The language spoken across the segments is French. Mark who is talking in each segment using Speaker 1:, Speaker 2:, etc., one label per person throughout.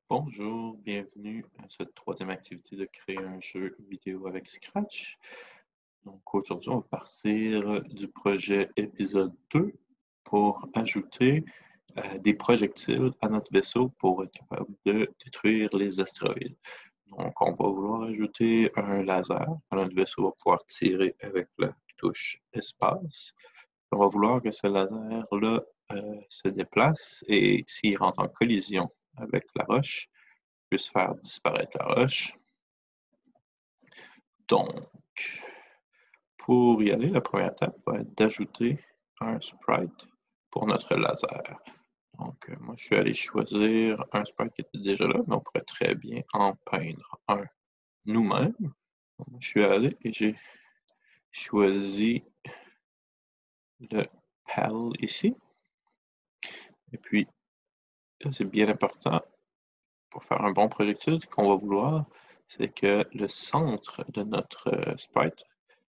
Speaker 1: Bonjour, bienvenue à cette troisième activité de créer un jeu vidéo avec Scratch. Donc aujourd'hui, on va partir du projet épisode 2 pour ajouter des projectiles à notre vaisseau pour être capable de détruire les astéroïdes. Donc on va vouloir ajouter un laser. Notre vaisseau va pouvoir tirer avec la touche espace. On va vouloir que ce laser-là se déplace et s'il rentre en collision avec la roche, puisse faire disparaître la roche. Donc, pour y aller, la première étape va être d'ajouter un sprite pour notre laser. Donc, moi, je suis allé choisir un sprite qui était déjà là, mais on pourrait très bien en peindre un nous-mêmes. Je suis allé et j'ai choisi le paddle ici. Et puis, c'est bien important pour faire un bon projectile qu'on va vouloir, c'est que le centre de notre sprite,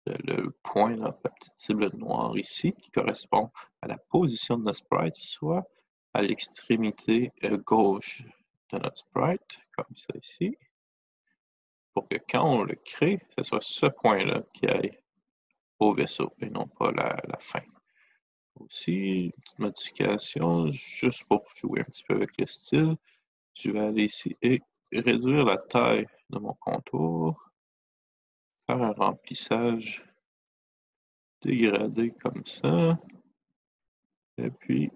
Speaker 1: le point, la petite cible noire ici, qui correspond à la position de notre sprite, soit à l'extrémité gauche de notre sprite, comme ça ici, pour que quand on le crée, ce soit ce point-là qui aille au vaisseau et non pas la fin. Aussi, une petite modification, juste pour jouer un petit peu avec le style, je vais aller ici et réduire la taille de mon contour, faire un remplissage dégradé comme ça, et puis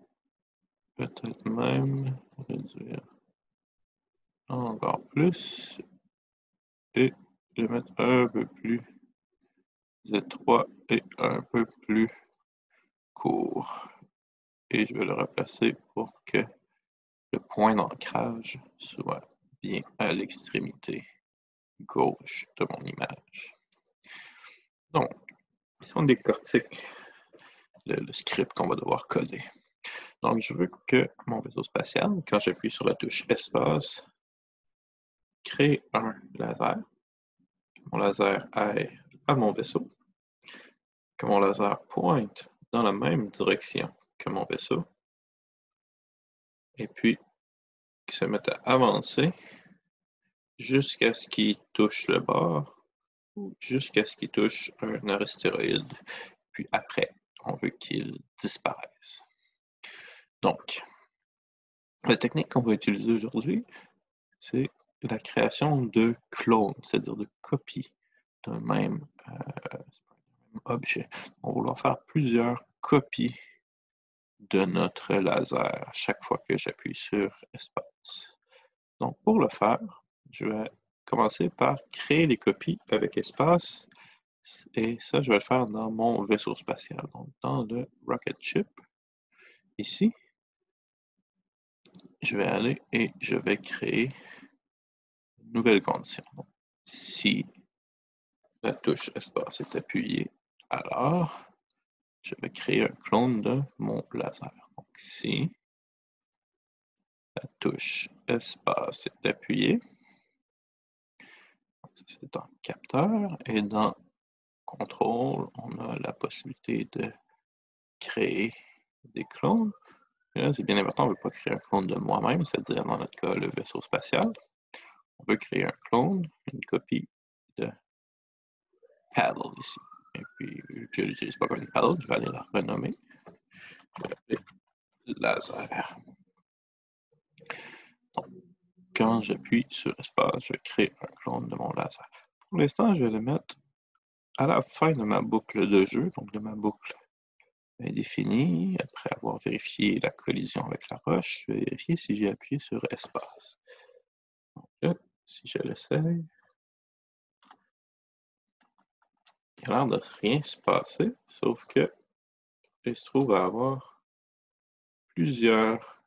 Speaker 1: peut-être même réduire encore plus et le mettre un peu plus étroit et un peu plus court. Et je vais le replacer pour que le point d'ancrage soit bien à l'extrémité gauche de mon image. Donc, si on décortique le script qu'on va devoir coder. Donc, je veux que mon vaisseau spatial, quand j'appuie sur la touche espace, crée un laser. Mon laser aille à mon vaisseau. Que mon laser pointe dans la même direction que mon vaisseau. Et puis, qu'il se mette à avancer jusqu'à ce qu'il touche le bord ou jusqu'à ce qu'il touche un astéroïde. Puis après, on veut qu'il disparaisse. Donc, la technique qu'on va utiliser aujourd'hui, c'est la création de clones, c'est-à-dire de copies d'un même objet. On va vouloir faire plusieurs copies de notre laser chaque fois que j'appuie sur espace. Donc, pour le faire, je vais commencer par créer les copies avec espace. Et ça, je vais le faire dans mon vaisseau spatial. Donc, dans le Rocket Ship, ici, je vais aller et je vais créer une nouvelle condition. Donc, si la touche espace est appuyée, alors je vais créer un clone de mon laser. Donc, si la touche espace est appuyée, c'est dans capteur et dans contrôle, on a la possibilité de créer des clones. Et là, c'est bien important, on ne veut pas créer un clone de moi-même, c'est-à-dire dans notre cas, le vaisseau spatial. On veut créer un clone, une copie de paddle ici. Et puis, vu que je ne l'utilise pas comme une paddle, je vais aller la renommer. Je vais l'appeler laser. Donc, quand j'appuie sur espace, je crée un clone de mon laser. Pour l'instant, je vais le mettre à la fin de ma boucle de jeu, donc de ma boucle indéfinie. Après avoir vérifié la collision avec la roche, je vais vérifier si j'ai appuyé sur espace. Donc là, si je l'essaye, il a l'air de rien se passer, sauf que il se trouve à avoir plusieurs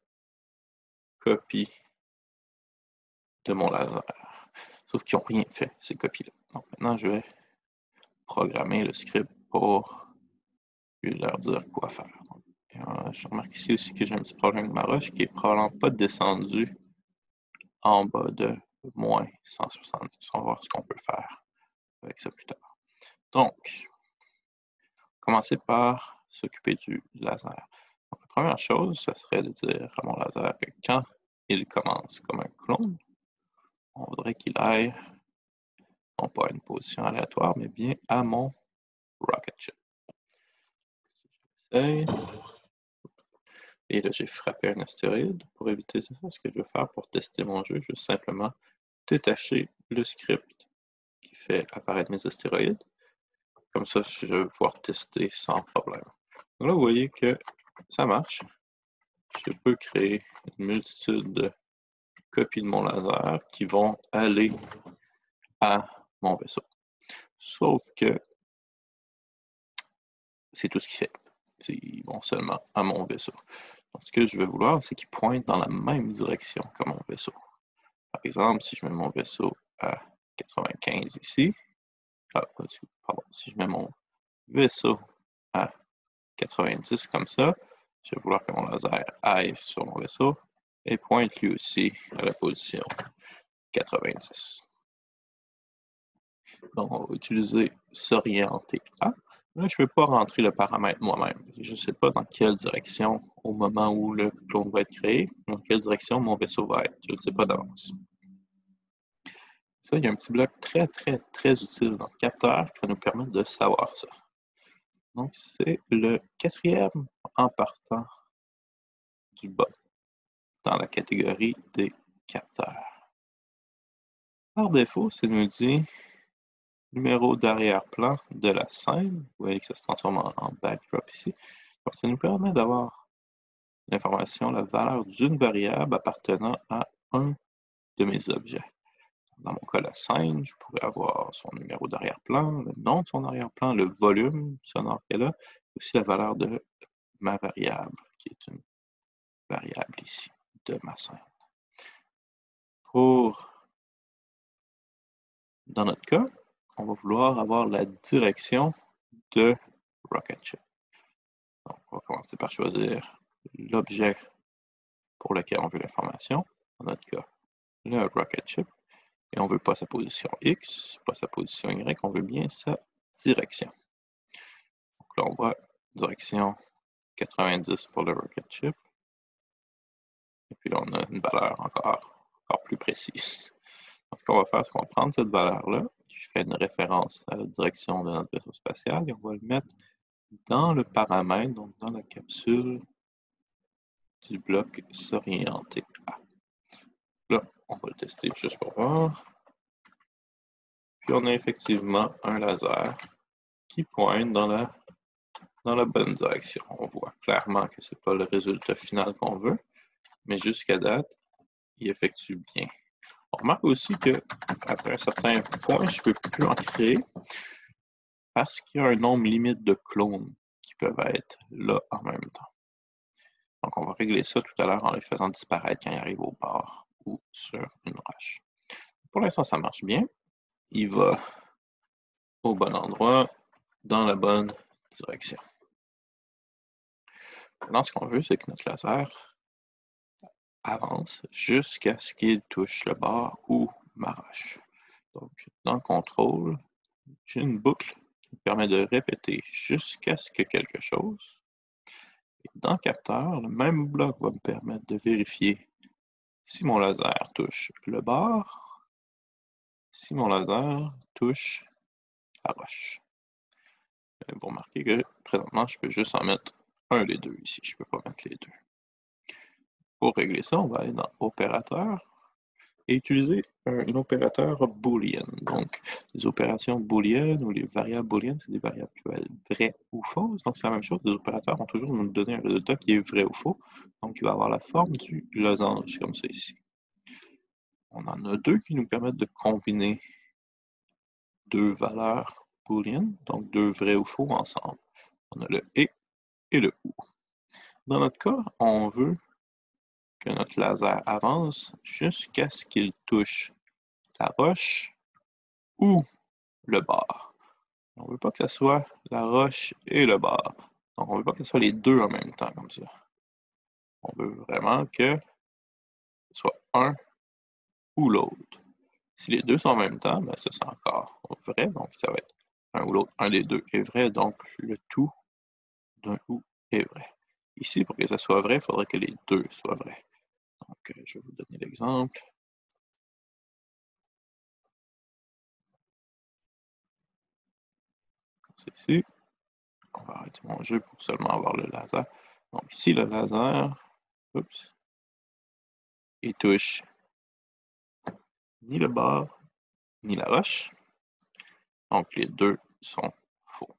Speaker 1: copies de mon laser. Sauf qu'ils n'ont rien fait, ces copies-là. Donc maintenant, je vais programmer le script pour leur dire quoi faire. Donc, je remarque ici aussi que j'ai un petit problème de ma roche qui est probablement pas descendu en bas de moins 170. On va voir ce qu'on peut faire avec ça plus tard. Donc, commencer par s'occuper du laser. Donc, la première chose, ça serait de dire à mon laser que quand il commence comme un clone, on voudrait qu'il aille, non pas à une position aléatoire, mais bien à mon rocket ship. J'essaye. Et là, j'ai frappé un astéroïde. Pour éviter ça, ce que je vais faire pour tester mon jeu, je vais simplement détacher le script qui fait apparaître mes astéroïdes. Comme ça, je vais pouvoir tester sans problème. Donc là, vous voyez que ça marche. Je peux créer une multitude de copies de mon laser qui vont aller à mon vaisseau. Sauf que c'est tout ce qu'il fait. Ils vont seulement à mon vaisseau. Donc, ce que je vais vouloir, c'est qu'ils pointent dans la même direction que mon vaisseau. Par exemple, si je mets mon vaisseau à 95 ici, pardon, si je mets mon vaisseau à 90 comme ça, je vais vouloir que mon laser aille sur mon vaisseau et pointe lui aussi à la position 90. Donc, on va utiliser s'orienter à. Là, je ne peux pas rentrer le paramètre moi-même. Je ne sais pas dans quelle direction, au moment où le clone va être créé, dans quelle direction mon vaisseau va être. Je ne le sais pas d'avance. Ça, il y a un petit bloc très, très, très utile dans le capteur qui va nous permettre de savoir ça. Donc, c'est le 4e en partant du bas dans la catégorie des capteurs. Par défaut, ça nous dit numéro d'arrière-plan de la scène. Vous voyez que ça se transforme en backdrop ici. Donc, ça nous permet d'avoir l'information, la valeur d'une variable appartenant à un de mes objets. Dans mon cas, la scène, je pourrais avoir son numéro d'arrière-plan, le nom de son arrière-plan, le volume sonore qu'elle a, aussi la valeur de ma variable, qui est une variable ici, de ma scène. Dans notre cas, on va vouloir avoir la direction de Rocket Ship. Donc, on va commencer par choisir l'objet pour lequel on veut l'information. Dans notre cas, le Rocket Ship. Et on ne veut pas sa position X, pas sa position Y, on veut bien sa direction. Donc là, on voit direction 90 pour le Rocket Ship. Et puis là, on a une valeur encore plus précise. Donc, ce qu'on va faire, c'est qu'on va prendre cette valeur-là, qui fait une référence à la direction de notre vaisseau spatial, et on va le mettre dans le paramètre, donc dans la capsule du bloc s'orienter à. Là, on va le tester juste pour voir. Puis on a effectivement un laser qui pointe dans la bonne direction. On voit clairement que ce n'est pas le résultat final qu'on veut, mais jusqu'à date, il effectue bien. On remarque aussi qu'après un certain point, je ne peux plus en créer parce qu'il y a un nombre limite de clones qui peuvent être là en même temps. Donc, on va régler ça tout à l'heure en les faisant disparaître quand ils arrivent au bord ou sur une roche. Pour l'instant, ça marche bien. Il va au bon endroit, dans la bonne direction. Maintenant, ce qu'on veut, c'est que notre laser avance jusqu'à ce qu'il touche le bord ou ma roche. Donc, dans le contrôle, j'ai une boucle qui me permet de répéter jusqu'à ce que quelque chose. Et dans le capteur, le même bloc va me permettre de vérifier si mon laser touche le bord, si mon laser touche la roche. Vous remarquez que présentement, je peux juste en mettre un des deux ici. Je ne peux pas mettre les deux. Pour régler ça, on va aller dans Opérateur et utiliser un opérateur booléen. Donc, les opérations booléennes ou les variables booléennes, c'est des variables qui peuvent être vraies ou fausses. Donc, c'est la même chose. Les opérateurs vont toujours nous donner un résultat qui est vrai ou faux. Donc, il va avoir la forme du losange, comme ça ici. On en a deux qui nous permettent de combiner deux valeurs booléennes, donc deux vrais ou faux ensemble. On a le et le ou. Dans notre cas, on veut que notre laser avance jusqu'à ce qu'il touche la roche ou le bord. On ne veut pas que ce soit la roche et le bord. Donc, on ne veut pas que ce soit les deux en même temps, comme ça. On veut vraiment que ce soit un ou l'autre. Si les deux sont en même temps, ben ça c'est encore vrai, donc ça va être un ou l'autre. Un des deux est vrai, donc le tout d'un ou est vrai. Ici, pour que ça soit vrai, il faudrait que les deux soient vrais. Donc, je vais vous donner l'exemple. C'est ici. On va arrêter mon jeu pour seulement avoir le laser. Donc, ici, le laser, oups, il touche ni le bord, ni la roche. Donc, les deux sont faux.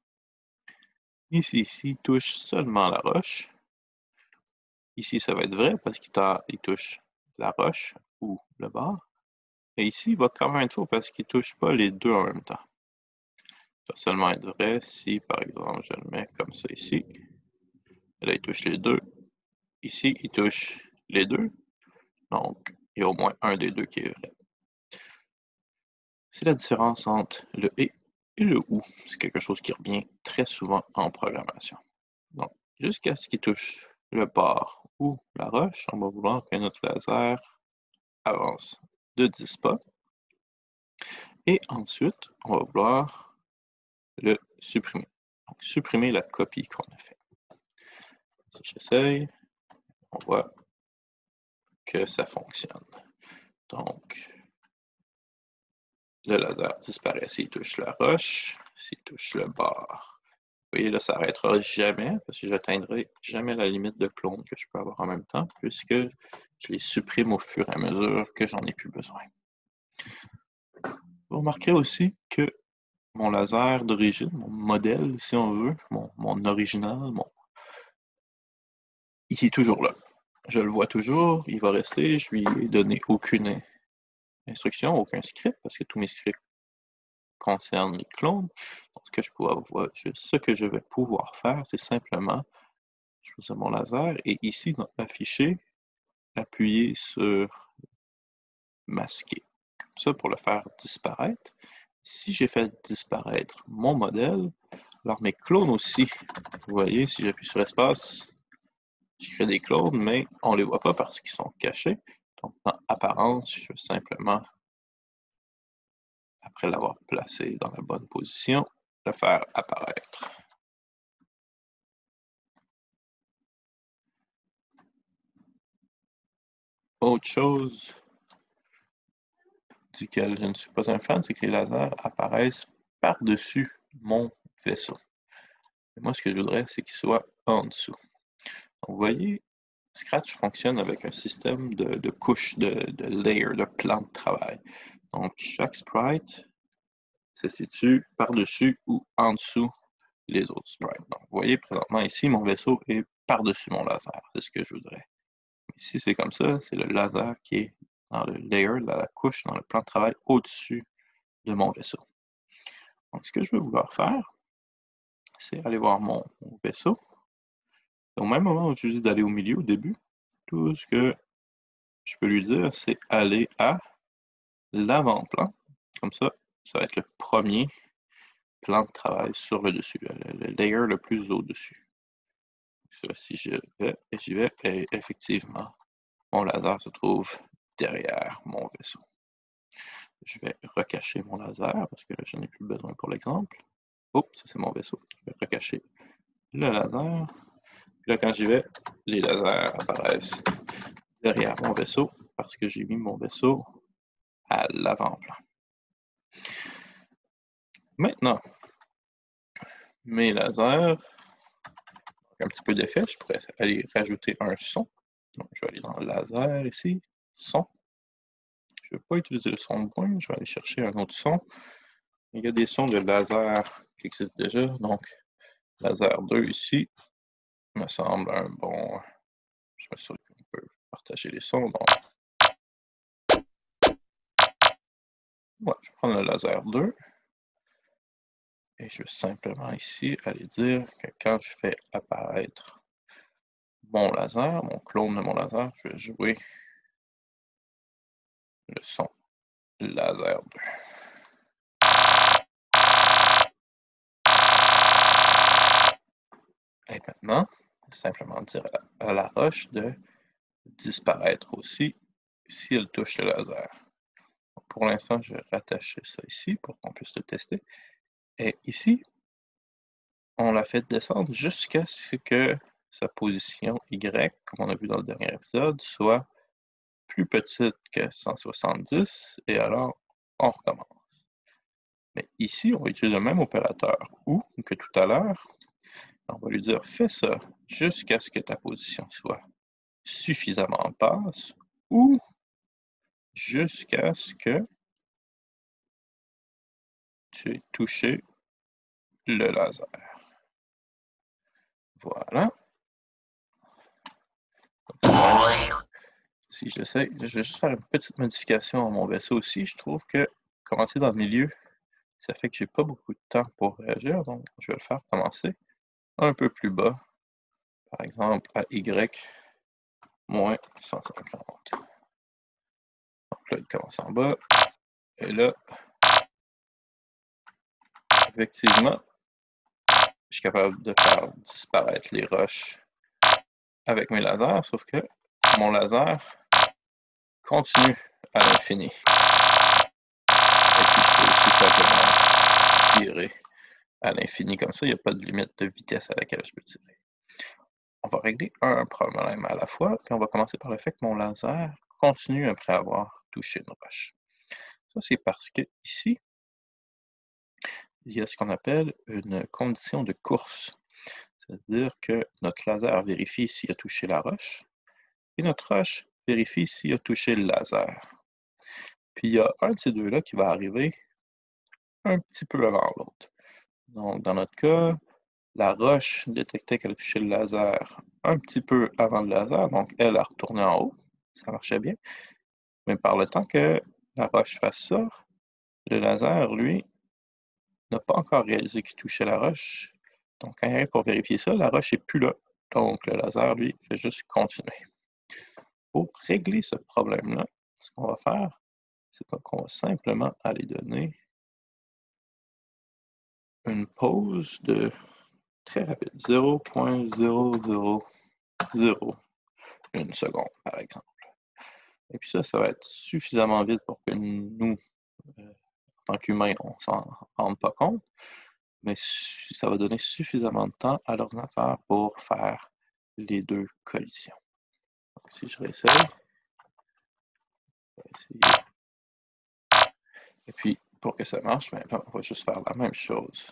Speaker 1: Ici, il touche seulement la roche. Ici, ça va être vrai parce qu'il touche la roche ou le bord. Et ici, il va quand même être faux parce qu'il ne touche pas les deux en même temps. Ça va seulement être vrai si, par exemple, je le mets comme ça ici. Et là, il touche les deux. Ici, il touche les deux. Donc, il y a au moins un des deux qui est vrai. C'est la différence entre le « et » et le « ou ». C'est quelque chose qui revient très souvent en programmation. Donc, jusqu'à ce qu'il touche le bord ou la roche, on va vouloir que notre laser avance de 10 pas. Et ensuite, on va vouloir le supprimer. Donc, supprimer la copie qu'on a faite. Si j'essaye, on voit que ça fonctionne. Donc, le laser disparaît s'il touche la roche, s'il touche le bord. Vous voyez, là, ça n'arrêtera jamais parce que j'atteindrai jamais la limite de clones que je peux avoir en même temps puisque je les supprime au fur et à mesure que j'en ai plus besoin. Vous remarquerez aussi que mon laser d'origine, mon modèle, si on veut, mon original, il est toujours là. Je le vois toujours, il va rester, je lui ai donné aucune instruction, aucun script, parce que tous mes scripts concernent les clones. Donc, ce que je vais pouvoir faire, c'est simplement choisir mon laser et ici, dans afficher, appuyer sur masquer. Comme ça, pour le faire disparaître. Si j'ai fait disparaître mon modèle, alors mes clones aussi, vous voyez, si j'appuie sur espace, je crée des clones, mais on ne les voit pas parce qu'ils sont cachés. Donc, dans apparence, je vais simplement, après l'avoir placé dans la bonne position, le faire apparaître. Autre chose duquel je ne suis pas un fan, c'est que les lasers apparaissent par-dessus mon vaisseau. Et moi, ce que je voudrais, c'est qu'ils soient en dessous. Donc, vous voyez, Scratch fonctionne avec un système de couches, de layers, de plans de travail. Donc, chaque sprite se situe par-dessus ou en dessous les autres sprites. Donc, vous voyez, présentement, ici, mon vaisseau est par-dessus mon laser. C'est ce que je voudrais. Ici, c'est comme ça. C'est le laser qui est dans le layer, dans la couche, dans le plan de travail au-dessus de mon vaisseau. Donc, ce que je vais vouloir faire, c'est aller voir mon vaisseau. Au même moment où je lui dis d'aller au milieu, au début, tout ce que je peux lui dire, c'est aller à l'avant-plan. Comme ça va être le premier plan de travail sur le dessus, le layer le plus au-dessus. Si je vais et j'y vais, et effectivement, mon laser se trouve derrière mon vaisseau. Je vais recacher mon laser parce que là, je n'ai plus besoin pour l'exemple. Oups, ça c'est mon vaisseau. Je vais recacher le laser. Puis là, quand j'y vais, les lasers apparaissent derrière mon vaisseau parce que j'ai mis mon vaisseau à l'avant-plan. Maintenant, mes lasers, un petit peu d'effet, je pourrais aller rajouter un son. Donc, je vais aller dans laser ici, son. Je ne vais pas utiliser le son de point, je vais aller chercher un autre son. Il y a des sons de laser qui existent déjà, donc laser 2 ici me semble un bon. Je m'assure qu'on peut partager les sons. Donc, ouais, je vais prendre le laser 2 et je vais simplement ici aller dire que quand je fais apparaître mon laser, mon clone de mon laser, je vais jouer le son laser 2. Et maintenant, simplement dire à la roche de disparaître aussi si elle touche le laser. Pour l'instant, je vais rattacher ça ici pour qu'on puisse le tester. Et ici, on l'a fait descendre jusqu'à ce que sa position Y, comme on a vu dans le dernier épisode, soit plus petite que 170, et alors on recommence. Mais ici, on va utiliser le même opérateur ou que tout à l'heure. On va lui dire fais ça jusqu'à ce que ta position soit suffisamment basse ou jusqu'à ce que tu aies touché le laser. Voilà. Si j'essaie, je vais juste faire une petite modification à mon vaisseau aussi. Je trouve que commencer dans le milieu, ça fait que j'ai pas beaucoup de temps pour réagir, donc je vais le faire commencer un peu plus bas. Par exemple, à Y moins 150. Donc là, il commence en bas. Et là, effectivement, je suis capable de faire disparaître les roches avec mes lasers, sauf que mon laser continue à l'infini. Et puis, je peux aussi simplement tirer à l'infini comme ça. Il n'y a pas de limite de vitesse à laquelle je peux tirer. On va régler un problème à la fois, puis on va commencer par le fait que mon laser continue après avoir touché une roche. Ça, c'est parce que ici, il y a ce qu'on appelle une condition de course. C'est-à-dire que notre laser vérifie s'il a touché la roche, et notre roche vérifie s'il a touché le laser. Puis il y a un de ces deux-là qui va arriver un petit peu avant l'autre. Donc, dans notre cas, la roche détectait qu'elle a touché le laser un petit peu avant le laser, donc elle a retourné en haut. Ça marchait bien. Mais par le temps que la roche fasse ça, le laser, lui, n'a pas encore réalisé qu'il touchait la roche. Donc, quand il arrive pour vérifier ça, la roche n'est plus là. Donc, le laser, lui, fait juste continuer. Pour régler ce problème-là, ce qu'on va faire, c'est qu'on va simplement aller donner une pause de très rapide, 0.0001 seconde, par exemple. Et puis ça va être suffisamment vite pour que nous, en tant qu'humains, on ne s'en rende pas compte, mais ça va donner suffisamment de temps à l'ordinateur pour faire les deux collisions. Donc, si je réessaye, je vais essayer. Et puis, pour que ça marche, là, on va juste faire la même chose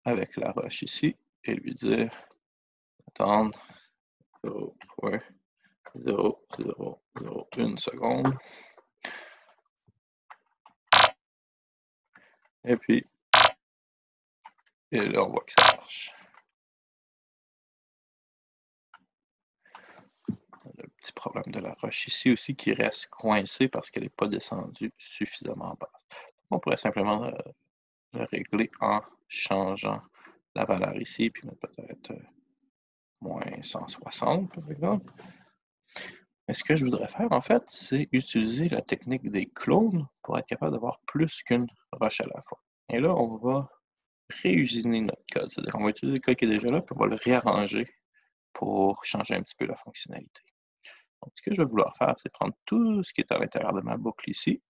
Speaker 1: avec la roche ici et lui dire attendre 0.0001 seconde. Et puis, et là, on voit que ça marche. Le petit problème de la roche ici aussi qui reste coincée parce qu'elle n'est pas descendue suffisamment basse. On pourrait simplement le régler en changeant la valeur ici, puis mettre peut-être moins 160, par exemple. Mais ce que je voudrais faire, en fait, c'est utiliser la technique des clones pour être capable d'avoir plus qu'une roche à la fois. Et là, on va réusiner notre code. C'est-à-dire qu'on va utiliser le code qui est déjà là, puis on va le réarranger pour changer un petit peu la fonctionnalité. Donc, ce que je vais vouloir faire, c'est prendre tout ce qui est à l'intérieur de ma boucle ici,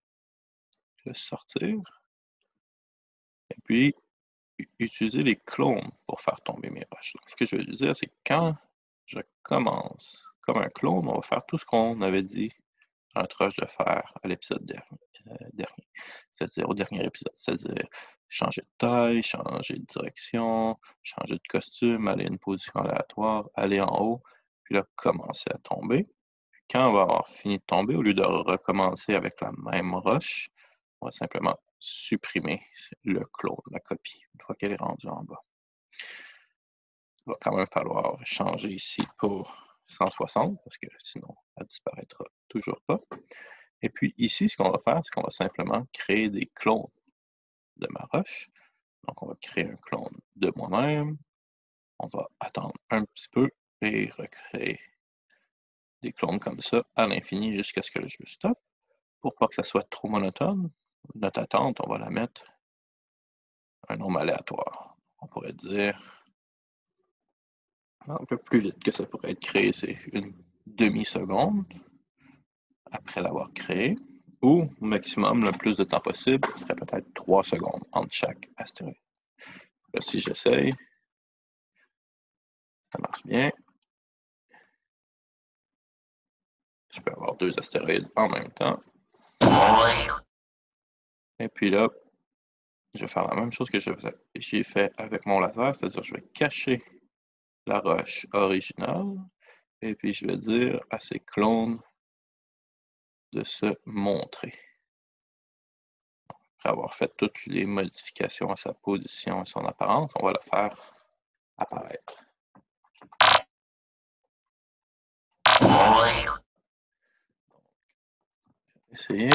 Speaker 1: le sortir, et puis utiliser les clones pour faire tomber mes roches. Donc, ce que je vais dire, c'est que quand je commence comme un clone, on va faire tout ce qu'on avait dit dans notre rush de faire à l'épisode dernier, c'est-à-dire au dernier épisode, c'est-à-dire changer de taille, changer de direction, changer de costume, aller à une position aléatoire, aller en haut, puis là, commencer à tomber. Quand on va avoir fini de tomber, au lieu de recommencer avec la même roche, on va simplement supprimer le clone, la copie, une fois qu'elle est rendue en bas. Il va quand même falloir changer ici pour 160, parce que sinon, elle disparaîtra toujours pas. Et puis ici, ce qu'on va faire, c'est qu'on va simplement créer des clones de ma roche. Donc, on va créer un clone de moi-même. On va attendre un petit peu et recréer des clones comme ça à l'infini jusqu'à ce que le jeu stoppe. Pour pas que ça soit trop monotone, notre attente, on va la mettre un nombre aléatoire. On pourrait dire un peu plus vite que ça pourrait être créé, c'est une demi-seconde après l'avoir créé, ou au maximum, le plus de temps possible, ce serait peut-être 3 secondes entre chaque astéroïde. Là, si j'essaye, ça marche bien. je peux avoir 2 astéroïdes en même temps. Et puis là, je vais faire la même chose que j'ai fait avec mon laser, c'est-à-dire je vais cacher la roche originale et puis je vais dire à ces clones de se montrer. Après avoir fait toutes les modifications à sa position et son apparence, on va la faire apparaître. Essayer.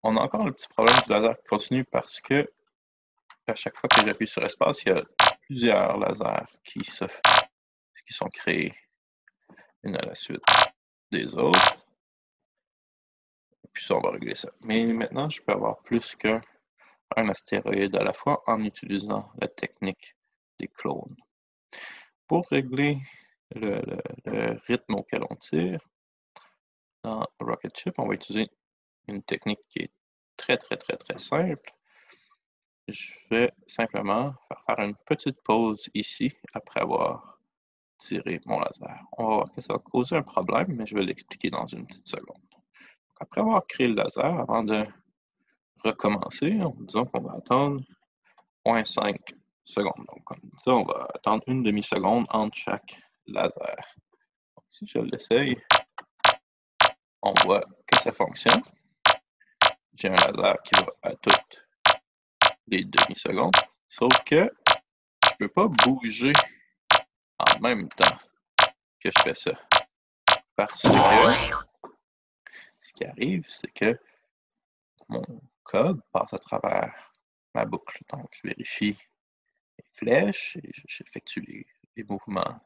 Speaker 1: On a encore le petit problème du laser qui continue parce que à chaque fois que j'appuie sur espace, il y a plusieurs lasers qui sont créés une à la suite des autres. Et puis ça, on va régler ça. Mais maintenant, je peux avoir plus qu'un astéroïde à la fois en utilisant la technique des clones. Pour régler le rythme auquel on tire, dans Rocketship, on va utiliser une technique qui est très simple. Je vais simplement faire une petite pause ici après avoir tiré mon laser. On va voir que ça va causer un problème, mais je vais l'expliquer dans une petite seconde. Donc, après avoir créé le laser, avant de recommencer, disons qu'on va attendre 0,5 secondes. Donc, comme ça, on va attendre une demi-seconde entre chaque laser. Donc, si je l'essaye, on voit que ça fonctionne. J'ai un laser qui va à toutes les demi-secondes, sauf que je ne peux pas bouger en même temps que je fais ça. Parce que ce qui arrive, c'est que mon code passe à travers ma boucle. Donc, je vérifie les flèches et j'effectue les mouvements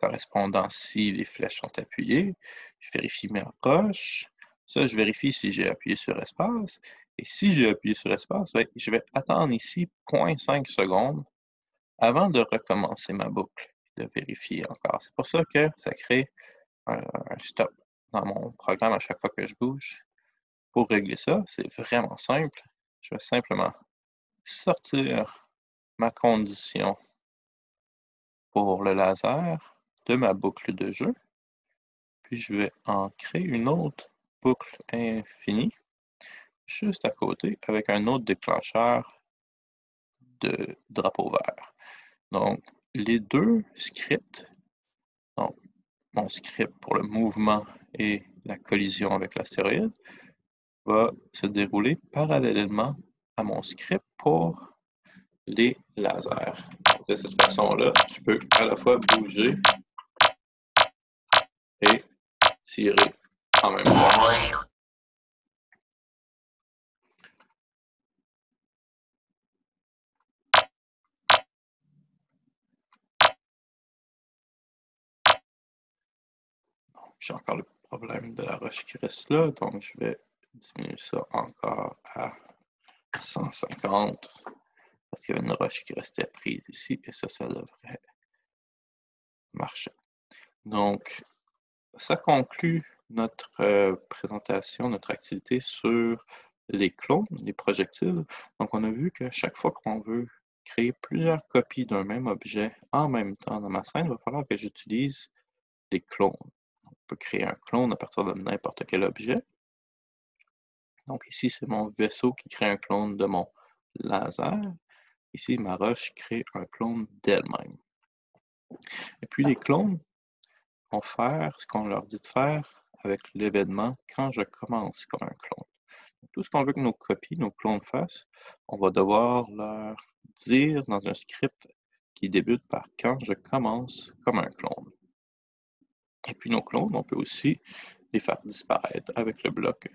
Speaker 1: correspondant si les flèches sont appuyées. Je vérifie mes approches. Ça, je vérifie si j'ai appuyé sur espace. Et si j'ai appuyé sur espace, je vais attendre ici 0,5 secondes avant de recommencer ma boucle, de vérifier encore. C'est pour ça que ça crée un stop dans mon programme à chaque fois que je bouge. Pour régler ça, c'est vraiment simple. Je vais simplement sortir ma condition pour le laser de ma boucle de jeu. Puis je vais en créer une autre boucle infinie juste à côté avec un autre déclencheur de drapeau vert. Donc, les deux scripts, donc mon script pour le mouvement et la collision avec l'astéroïde, va se dérouler parallèlement à mon script pour les lasers. Donc, de cette façon-là, je peux à la fois bouger et tirer en même temps. J'ai encore le problème de la roche qui reste là, donc je vais diminuer ça encore à 150 parce qu'il y avait une roche qui restait prise ici et ça devrait marcher. Donc, ça conclut notre présentation, notre activité sur les clones, les projectiles. Donc, on a vu qu'à chaque fois qu'on veut créer plusieurs copies d'un même objet en même temps dans ma scène, il va falloir que j'utilise des clones. On peut créer un clone à partir de n'importe quel objet. Donc ici, c'est mon vaisseau qui crée un clone de mon laser. Ici, ma roche crée un clone d'elle-même. Et puis les clones vont faire ce qu'on leur dit de faire avec l'événement quand je commence comme un clone. Donc, tout ce qu'on veut que nos copies, nos clones fassent, on va devoir leur dire dans un script qui débute par quand je commence comme un clone. Et puis nos clones, on peut aussi les faire disparaître avec le bloc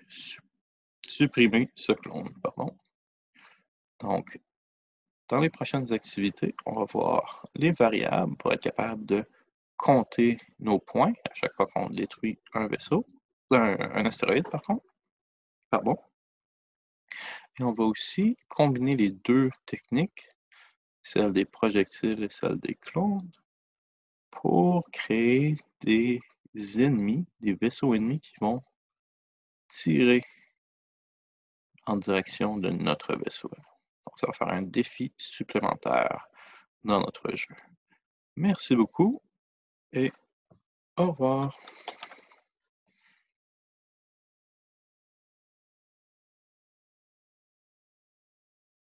Speaker 1: supprimer ce clone. Pardon. Donc, dans les prochaines activités, on va voir les variables pour être capable de compter nos points à chaque fois qu'on détruit un vaisseau, un astéroïde, par contre. Pardon. Et on va aussi combiner les deux techniques, celle des projectiles et celle des clones, pour créer des ennemis, des vaisseaux ennemis qui vont tirer en direction de notre vaisseau. Donc, ça va faire un défi supplémentaire dans notre jeu. Merci beaucoup et au revoir.